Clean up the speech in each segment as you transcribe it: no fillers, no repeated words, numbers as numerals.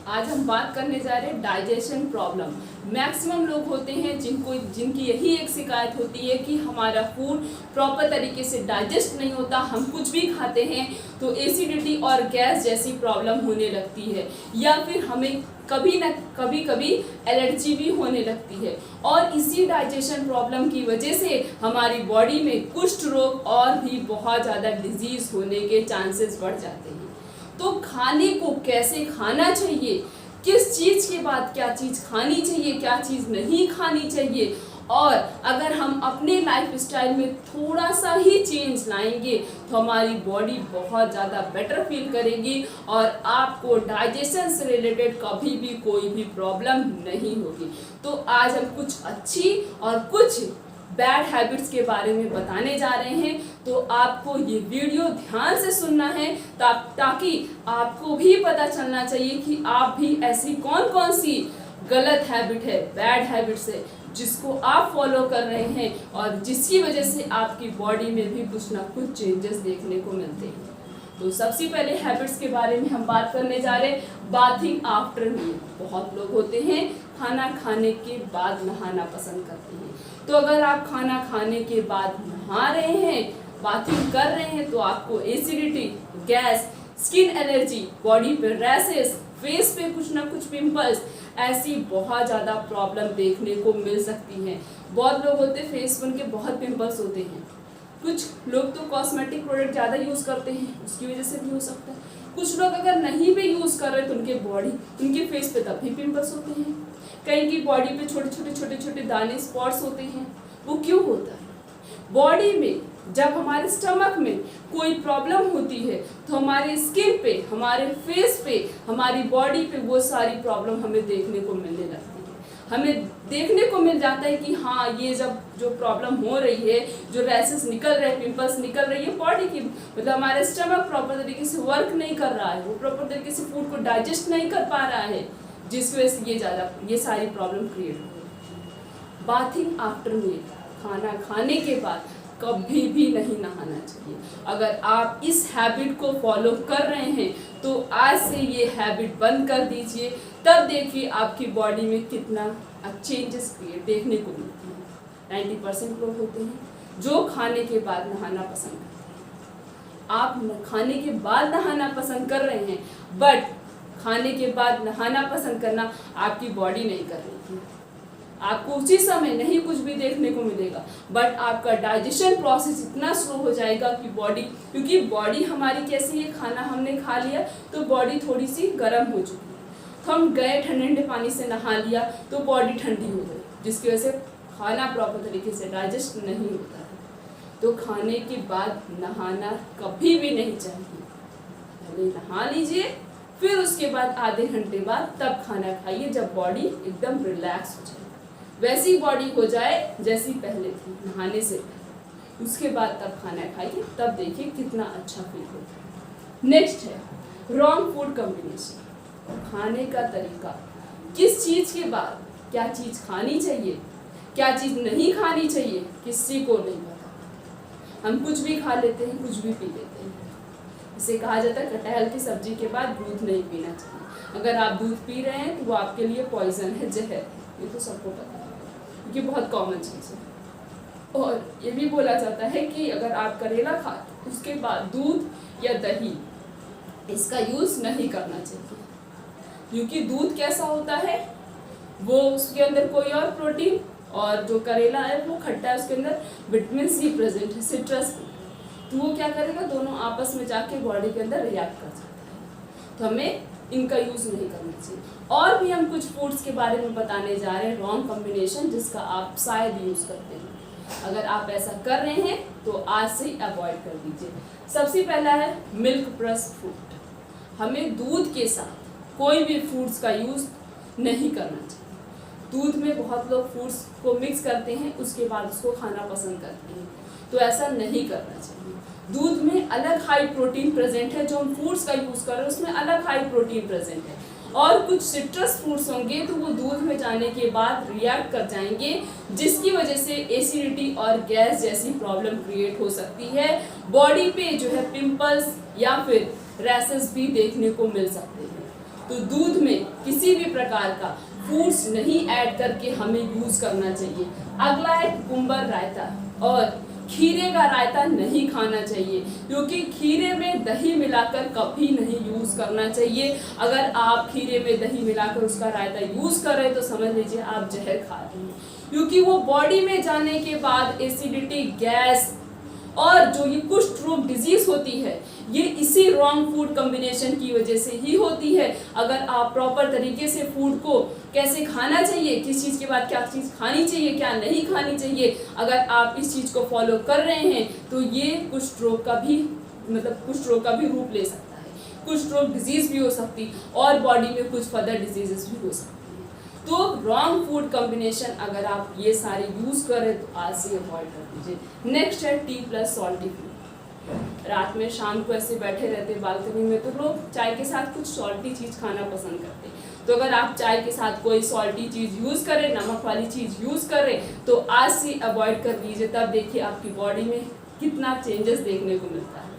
आज हम बात करने जा रहे हैं डाइजेशन प्रॉब्लम। मैक्सिमम लोग होते हैं जिनकी यही एक शिकायत होती है कि हमारा फूड प्रॉपर तरीके से डाइजेस्ट नहीं होता, हम कुछ भी खाते हैं तो एसिडिटी और गैस जैसी प्रॉब्लम होने लगती है, या फिर हमें कभी एलर्जी भी होने लगती है। और इसी डाइजेशन प्रॉब्लम की वजह से हमारी बॉडी में कुष्ठ रोग और भी बहुत ज़्यादा डिजीज होने के चांसेस बढ़ जाते हैं। तो खाने को कैसे खाना चाहिए, किस चीज़ के बाद क्या चीज़ खानी चाहिए, क्या चीज़ नहीं खानी चाहिए, और अगर हम अपने लाइफ स्टाइल में थोड़ा सा ही चेंज लाएंगे तो हमारी बॉडी बहुत ज़्यादा बेटर फील करेगी और आपको डाइजेशन से रिलेटेड कभी भी कोई भी प्रॉब्लम नहीं होगी। तो आज हम कुछ अच्छी और कुछ बैड हैबिट्स के बारे में बताने जा रहे हैं। तो आपको ये वीडियो ध्यान से सुनना है ताकि आपको भी पता चलना चाहिए कि आप भी ऐसी कौन कौन सी गलत हैबिट है, बैड हैबिट्स है जिसको आप फॉलो कर रहे हैं और जिसकी वजह से आपकी बॉडी में भी कुछ ना कुछ चेंजेस देखने को मिलते हैं। तो सबसे पहले हैबिट्स के बारे में हम बात करने जा रहे हैं, बाथिंग आफ्टर मील। बहुत लोग होते हैं खाना खाने के बाद नहाना पसंद करते हैं। तो अगर आप खाना खाने के बाद नहा रहे हैं, बाथिंग कर रहे हैं, तो आपको acidity, gas, skin allergy, body पे रैशेस, फेस पे कुछ ना कुछ पिंपल्स, ऐसी बहुत ज़्यादा प्रॉब्लम देखने को मिल सकती हैं। बहुत लोग होते हैं फेस पे उनके बहुत पिंपल्स होते हैं। कुछ लोग तो कॉस्मेटिक प्रोडक्ट ज़्यादा यूज़ करते हैं, उसकी वजह से भी हो सकता है। कुछ लोग अगर नहीं भी यूज़ कर रहे तो उनके फेस पे तब भी पिंपल्स होते हैं। कहीं की बॉडी पे छोटे छोटे दाने, स्पॉट्स होते हैं। वो क्यों होता है? बॉडी में जब हमारे स्टमक में कोई प्रॉब्लम होती है तो हमारे स्किन पे, हमारे फेस पे, हमारी बॉडी पे वो सारी प्रॉब्लम हमें देखने को मिलने लगती है। हमें देखने को मिल जाता है कि हाँ, ये जब जो प्रॉब्लम हो रही है, जो रैसेस निकल रहे हैं, पिंपल्स निकल रही है बॉडी की, मतलब हमारा स्टमक प्रॉपर तरीके से वर्क नहीं कर रहा है, वो प्रॉपर तरीके से फूड को डाइजेस्ट नहीं कर पा रहा है, जिसकी वजह से ये सारी प्रॉब्लम क्रिएट हो रही है। बाथिंग आफ्टर मील, खाना खाने के बाद कभी भी नहीं नहाना चाहिए। अगर आप इस हैबिट को फॉलो कर रहे हैं तो आज से ये हैबिट बंद कर दीजिए, तब देखिए आपकी बॉडी में कितना चेंजेस क्रिएट देखने को मिलती है। 90% लोग होते हैं जो खाने के बाद नहाना पसंद करते हैं। आप खाने के बाद नहाना पसंद कर रहे हैं, बट खाने के बाद नहाना पसंद करना आपकी बॉडी नहीं कर रही है। आपको उसी समय नहीं कुछ भी देखने को मिलेगा, बट आपका डाइजेशन प्रोसेस इतना स्लो हो जाएगा कि क्योंकि बॉडी हमारी कैसी है, खाना हमने खा लिया तो बॉडी थोड़ी सी गर्म हो चुकी है, तो हम गए ठंडे पानी से नहा लिया तो बॉडी ठंडी हो गई, जिसकी वजह से खाना प्रॉपर तरीके से डाइजेस्ट नहीं होता है। तो खाने के बाद नहाना कभी भी नहीं चाहिए। पहले नहा लीजिए, फिर उसके बाद आधे घंटे बाद तब खाना खाइए, जब बॉडी एकदम रिलैक्स हो जाए, वैसी बॉडी हो जाए जैसी पहले थी नहाने से पहले। उसके बाद तब खाना खाइए, तब देखिए कितना अच्छा फील होता है। नेक्स्ट है रॉन्ग फूड कॉम्बिनेशन। खाने का तरीका, किस चीज़ के बाद क्या चीज़ खानी चाहिए, क्या चीज़ नहीं खानी चाहिए, किसी को नहीं पता। हम कुछ भी खा लेते हैं, कुछ भी पी लेते हैं। इसे कहा जाता है कटहल की सब्जी के बाद दूध नहीं पीना चाहिए। अगर आप दूध पी रहे हैं तो वो आपके लिए पॉइजन है, जहर है, ये तो सबको पता है, ये बहुत कॉमन चीज़ है। और ये भी बोला जाता है कि अगर आप करेला खाते उसके बाद दूध या दही, इसका यूज़ नहीं करना चाहिए, क्योंकि दूध कैसा होता है, वो उसके अंदर कोई और प्रोटीन, और जो करेला है वो खट्टा है, उसके अंदर विटामिन सी प्रेजेंट है, सिट्रस, तो वो क्या करेगा, दोनों आपस में जाके बॉडी के अंदर रिएक्ट कर सकता है। तो हमें इनका यूज़ नहीं करना चाहिए। और भी हम कुछ फूड्स के बारे में बताने जा रहे हैं, रॉन्ग कॉम्बिनेशन, जिसका आप शायद यूज़ करते हैं। अगर आप ऐसा कर रहे हैं तो आज से ही अवॉइड कर दीजिए। सबसे पहला है मिल्क प्रेस्ड फूड। हमें दूध के साथ कोई भी फूड्स का यूज़ नहीं करना चाहिए। दूध में बहुत लोग फूड्स को मिक्स करते हैं, उसके बाद उसको खाना पसंद करते हैं, तो ऐसा नहीं करना चाहिए। दूध में अलग हाई प्रोटीन प्रेजेंट है, जो हम फूड्स का यूज़ कर रहे हैं उसमें अलग हाई प्रोटीन प्रेजेंट है, और कुछ सिट्रस फ्रूट्स होंगे तो वो दूध में जाने के बाद रिएक्ट कर जाएंगे, जिसकी वजह से एसिडिटी और गैस जैसी प्रॉब्लम क्रिएट हो सकती है। बॉडी पे जो है पिंपल्स या फिर रैशेस भी देखने को मिल सकते हैं। तो दूध में किसी भी प्रकार का फूड्स नहीं ऐड करके हमें यूज करना चाहिए। अगला है कुकुम्बर रायता, और खीरे का रायता नहीं खाना चाहिए, क्योंकि खीरे में दही मिलाकर कभी नहीं यूज करना चाहिए। अगर आप खीरे में दही मिलाकर उसका रायता यूज कर रहे हैं तो समझ लीजिए आप जहर खा रहे हैं, क्योंकि वो बॉडी में जाने के बाद एसिडिटी, गैस और जो ये कुष्ठ रोग डिजीज होती है, ये इसी रॉन्ग फूड कॉम्बिनेशन की वजह से ही होती है। अगर आप प्रॉपर तरीके से फूड को कैसे खाना चाहिए, किस चीज़ के बाद क्या चीज़ खानी चाहिए, क्या नहीं खानी चाहिए, अगर आप इस चीज़ को फॉलो कर रहे हैं तो ये कुष्ठ रोग का भी कुष्ठ रोग का भी रूप ले सकता है, कुष्ठ रोग डिजीज भी हो सकती और बॉडी में कुछ फर्दर डिजीजेस भी हो सकती है। तो रॉन्ग फूड कॉम्बिनेशन अगर आप ये सारे यूज करें तो आज से अवॉइड कर दीजिए। नेक्स्ट है टी प्लस सॉल्टी फूड। रात में शाम को ऐसे बैठे रहते बालकनी में तो लोग चाय के साथ कुछ सॉल्टी चीज़ खाना पसंद करते हैं। तो अगर आप चाय के साथ कोई सॉल्टी चीज़ यूज़ करें, नमक वाली चीज़ यूज़ करें, तो आज से अवॉइड कर लीजिए। तब देखिए आपकी बॉडी में कितना चेंजेस देखने को मिलता है।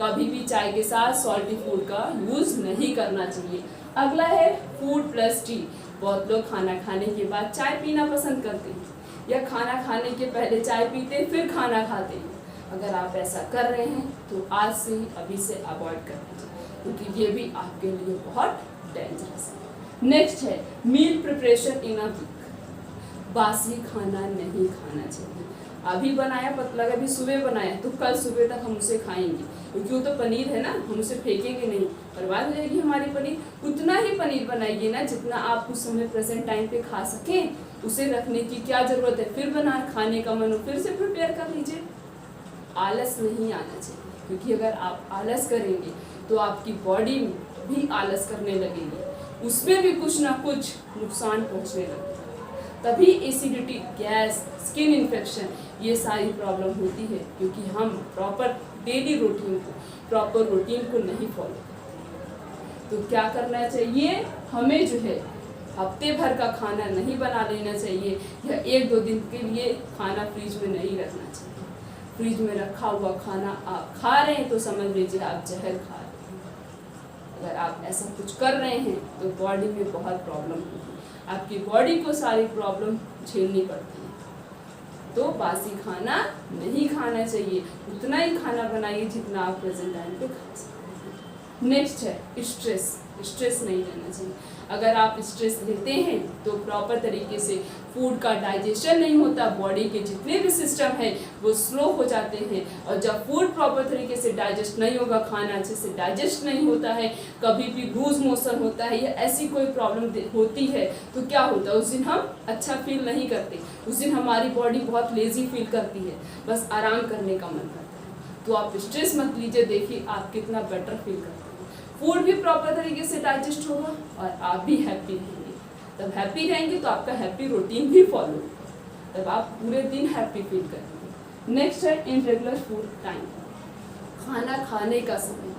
कभी भी चाय के साथ सॉल्टी फूड का यूज़ नहीं करना चाहिए। अगला है फूड प्लस टी। बहुत लोग खाना खाने के बाद चाय पीना पसंद करते हैं, या खाना खाने के पहले चाय पीते फिर खाना खाते हैं। अगर आप ऐसा कर रहे हैं तो आज से ही अभी से अवॉइड कर दीजिए, क्योंकि ये भी आपके लिए बहुत डेंजरस है। नेक्स्ट है मील प्रिपरेशन इन अ वीक। बासी खाना नहीं खाना चाहिए। अभी बनाया, पता लगा अभी सुबह बनाया तो कल सुबह तक हम उसे खाएंगे, क्योंकि वो तो पनीर है ना, हम उसे फेंकेंगे नहीं, बर्बाद हो जाएगी हमारी पनीर। उतना ही पनीर बनाइए ना जितना आप उस समय प्रेजेंट टाइम पे खा सकें। उसे रखने की क्या जरूरत है, फिर बना खाने का मन हो फिर से प्रिपेयर कर लीजिए। आलस नहीं आना चाहिए, क्योंकि अगर आप आलस करेंगे तो आपकी बॉडी भी आलस करने लगेगी, उसमें भी कुछ ना कुछ नुकसान पहुँचने लगेगा। तभी एसिडिटी, गैस, स्किन इन्फेक्शन ये सारी प्रॉब्लम होती है, क्योंकि हम प्रॉपर डेली प्रॉपर रूटीन को नहीं फॉलो करते। तो क्या करना चाहिए, हमें जो है हफ्ते भर का खाना नहीं बना लेना चाहिए, या 1-2 दिन के लिए खाना फ्रिज में नहीं रखना चाहिए। फ्रिज में रखा हुआ खाना आप खा रहे हैं तो समझ लीजिए आप जहर खा रहे हैं। अगर आप ऐसा कुछ कर रहे हैं तो बॉडी में बहुत प्रॉब्लम होगी, आपकी बॉडी को सारी प्रॉब्लम झेलनी पड़ती है। तो बासी खाना नहीं खाना चाहिए, उतना ही खाना बनाइए जितना आप प्रेजेंट टाइम पे खा सकते हैं। नेक्स्ट है स्ट्रेस नहीं लेना चाहिए। अगर आप स्ट्रेस लेते हैं तो प्रॉपर तरीके से फूड का डाइजेशन नहीं होता, बॉडी के जितने भी सिस्टम है वो स्लो हो जाते हैं, और जब फूड प्रॉपर तरीके से डाइजेस्ट नहीं होगा, खाना अच्छे से डाइजेस्ट नहीं होता है, कभी भी लूज मोशन होता है या ऐसी कोई प्रॉब्लम होती है तो क्या होता है, उस दिन हम अच्छा फील नहीं करते, उस दिन हमारी बॉडी बहुत लेजी फील करती है, बस आराम करने का मन करता है। तो आप स्ट्रेस मत लीजिए, देखिए आप कितना बेटर फील करते हैं। फूड भी प्रॉपर तरीके से डाइजेस्ट होगा और आप भी हैप्पी रहेंगे। तब हैप्पी रहेंगे तो आपका हैप्पी रूटीन भी फॉलो होगा, तब आप पूरे दिन हैप्पी फील करेंगे। नेक्स्ट है इनरेगुलर फूड टाइम। खाना खाने का समय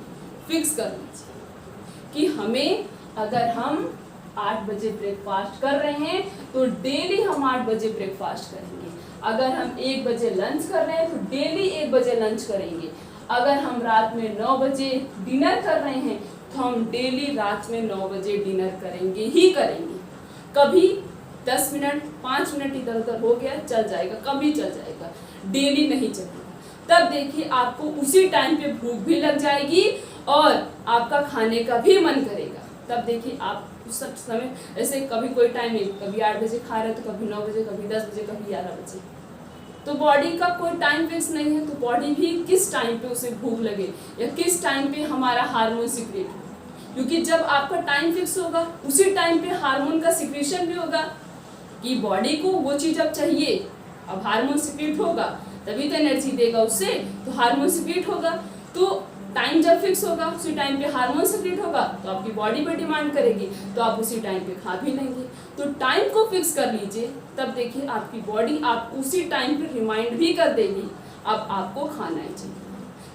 फिक्स कर लीजिए कि हमें, अगर हम 8 बजे ब्रेकफास्ट कर रहे हैं तो डेली हम 8 बजे ब्रेकफास्ट करेंगे। अगर हम 1 बजे लंच कर रहे हैं तो डेली 1 बजे लंच करेंगे। अगर हम रात में 9 बजे डिनर कर रहे हैं तो हम डेली रात में 9 बजे डिनर करेंगे ही करेंगे। कभी 10 मिनट 5 मिनट इधर उधर हो गया चल जाएगा, कभी चल जाएगा, डेली नहीं चलेगा। तब देखिए आपको उसी टाइम पे भूख भी लग जाएगी और आपका खाने का भी मन करेगा। तब देखिए आप उस समय ऐसे कभी कोई टाइम नहीं, कभी 8 बजे खा रहे तो कभी 9 बजे, कभी 10 बजे, कभी 11 बजे। तो बॉडी का कोई टाइम फिक्स नहीं है, तो बॉडी भी किस टाइम पे उसे भूख लगे या किस टाइम पे हमारा हार्मोन सिक्रेट हो, क्योंकि जब आपका टाइम फिक्स होगा उसी टाइम पे हार्मोन का सिक्रेशन भी होगा कि बॉडी को वो चीज़ अब चाहिए। अब हार्मोन सिक्रेट होगा तभी तो एनर्जी देगा उससे, तो हार्मोन सिक्रेट होगा, तो टाइम जब फिक्स होगा उसी टाइम पे हार्मोन सिक्रेट होगा तो आपकी बॉडी पे डिमांड करेगी, तो आप उसी टाइम पे खा भी लेंगे। तो टाइम को फिक्स कर लीजिए, तब देखिए आपकी बॉडी आप उसी टाइम पे रिमाइंड भी कर देगी अब आपको खाना है चाहिए।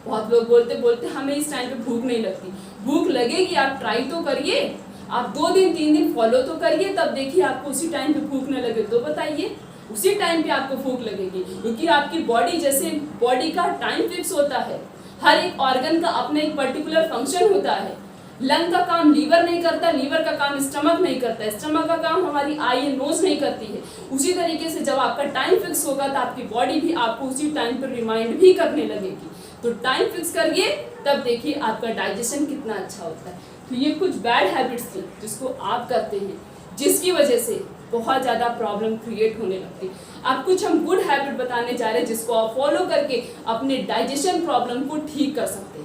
बहुत लोग बोलते हमें इस टाइम पे भूख नहीं लगती, भूख लगेगी, आप ट्राई तो करिए, आप 2 दिन 3 दिन फॉलो तो करिए, तब देखिए आपको उसी टाइम पे भूख न लगे तो बताइए, उसी टाइम पे आपको भूख लगेगी। क्योंकि आपकी बॉडी, जैसे बॉडी का टाइम फिक्स होता है, हर एक ऑर्गन का अपना एक पर्टिकुलर फंक्शन होता है। लंग का काम लीवर नहीं करता, लीवर का काम स्टमक नहीं करता, स्टमक का काम हमारी आई एंड नोज नहीं करती है। उसी तरीके से जब आपका टाइम फिक्स होगा तो आपकी बॉडी भी आपको उसी टाइम पर रिमाइंड भी करने लगेगी। तो टाइम फिक्स करिए, तब देखिए आपका डाइजेशन कितना अच्छा होता है। तो ये कुछ बैड हैबिट्स थी जिसको आप करते हैं, जिसकी वजह से बहुत ज़्यादा प्रॉब्लम क्रिएट होने लगती है। अब कुछ हम गुड हैबिट बताने जा रहे हैं जिसको आप फॉलो करके अपने डाइजेशन प्रॉब्लम को ठीक कर सकते हैं।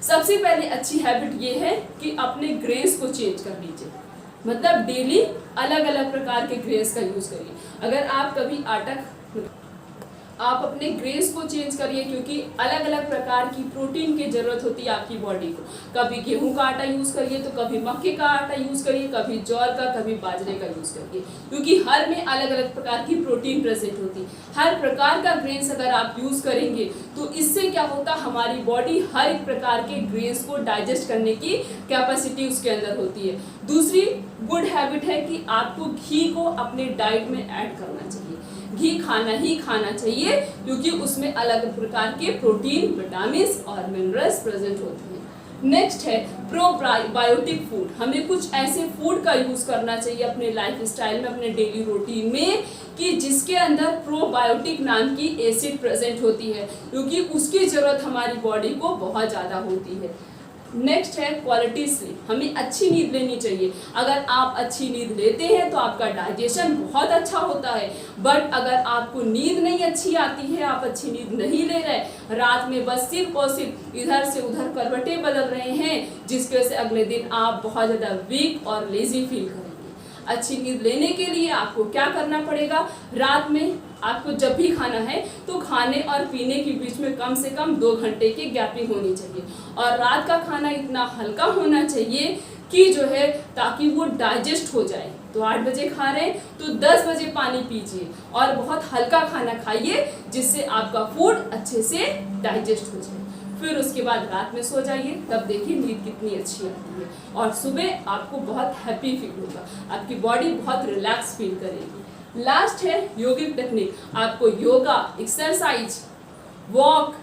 सबसे पहले अच्छी हैबिट ये है कि अपने ग्रेन्स को चेंज कर लीजिए, मतलब डेली अलग अलग प्रकार के ग्रेन्स का यूज़ करिए। अगर आप कभी आप अपने ग्रेन्स को चेंज करिए, क्योंकि अलग अलग प्रकार की प्रोटीन की जरूरत होती है आपकी बॉडी को। कभी गेहूं का आटा यूज़ करिए तो कभी मक्के का आटा यूज़ करिए, कभी ज्वार का, कभी बाजरे का यूज़ करिए, क्योंकि हर में अलग अलग प्रकार की प्रोटीन प्रेजेंट होती है। हर प्रकार का ग्रेन्स अगर आप यूज़ करेंगे तो इससे क्या होता, हमारी बॉडी हर एक प्रकार के ग्रेन्स को डाइजेस्ट करने की कैपेसिटी उसके अंदर होती है। दूसरी गुड हैबिट है कि आपको घी को अपने डाइट में ऐड करना चाहिए। घी खाना ही खाना चाहिए, क्योंकि उसमें अलग प्रकार के प्रोटीन, विटामिन और मिनरल्स प्रेजेंट होते हैं। नेक्स्ट है प्रोबायोटिक फूड। हमें कुछ ऐसे फूड का यूज़ करना चाहिए अपने लाइफ स्टाइल में, अपने डेली रूटीन में, कि जिसके अंदर प्रोबायोटिक नाम की एसिड प्रेजेंट होती है, क्योंकि उसकी ज़रूरत हमारी बॉडी को बहुत ज़्यादा होती है। नेक्स्ट है क्वालिटी स्लीप। हमें अच्छी नींद लेनी चाहिए। अगर आप अच्छी नींद लेते हैं तो आपका डाइजेशन बहुत अच्छा होता है। बट अगर आपको नींद नहीं अच्छी आती है, आप अच्छी नींद नहीं ले रहे, रात में बस सिर्फ और सिर्फ इधर से उधर करवटें बदल रहे हैं, जिसकी वजह से अगले दिन आप बहुत ज़्यादा वीक और लेजी फील करेंगे। अच्छी नींद लेने के लिए आपको क्या करना पड़ेगा, रात में आपको जब भी खाना है तो खाने और पीने के बीच में कम से कम 2 घंटे की गैपिंग होनी चाहिए। और रात का खाना इतना हल्का होना चाहिए कि जो है ताकि वो डाइजेस्ट हो जाए। तो 8 बजे खा रहे हैं तो 10 बजे पानी पीजिए और बहुत हल्का खाना खाइए, जिससे आपका फूड अच्छे से डाइजेस्ट हो जाए। फिर उसके बाद रात में सो जाइए, तब देखिए नींद कितनी अच्छी आती है और सुबह आपको बहुत हैप्पी फील होगा, आपकी बॉडी बहुत रिलैक्स फील करेगी। लास्ट है योगिक टेक्निक। आपको योगा, एक्सरसाइज, वॉक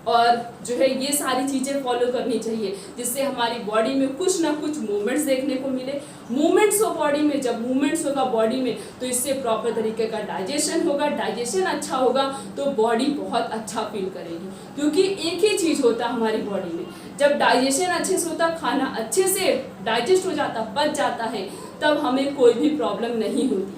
और जो है ये सारी चीज़ें फॉलो करनी चाहिए, जिससे हमारी बॉडी में कुछ ना कुछ मूवमेंट्स देखने को मिले। मूवमेंट्स हो बॉडी में, जब मूवमेंट्स होगा बॉडी में तो इससे प्रॉपर तरीके का डाइजेशन होगा। डाइजेशन अच्छा होगा तो बॉडी बहुत अच्छा फील करेगी, क्योंकि एक ही चीज़ होता है हमारी बॉडी में, जब डाइजेशन अच्छे से होता, खाना अच्छे से डाइजेस्ट हो जाता, पच जाता है, तब हमें कोई भी प्रॉब्लम नहीं होती है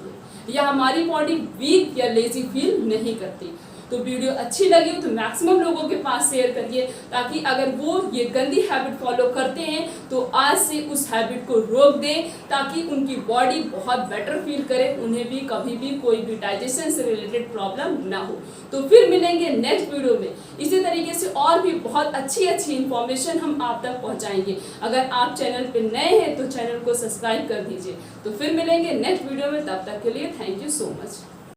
या हमारी बॉडी वीक या लेजी फील नहीं करती। तो वीडियो अच्छी लगी हो तो मैक्सिमम लोगों के पास शेयर करिए, ताकि अगर वो ये गंदी हैबिट फॉलो करते हैं तो आज से उस हैबिट को रोक दें, ताकि उनकी बॉडी बहुत बेटर फील करे, उन्हें भी कभी भी कोई भी डाइजेशन से रिलेटेड प्रॉब्लम ना हो। तो फिर मिलेंगे नेक्स्ट वीडियो में। इसी तरीके से और भी बहुत अच्छी इन्फॉर्मेशन हम आप तक पहुँचाएंगे। अगर आप चैनल पर नए हैं तो चैनल को सब्सक्राइब कर दीजिए। तो फिर मिलेंगे नेक्स्ट वीडियो में, तब तक के लिए थैंक यू सो मच।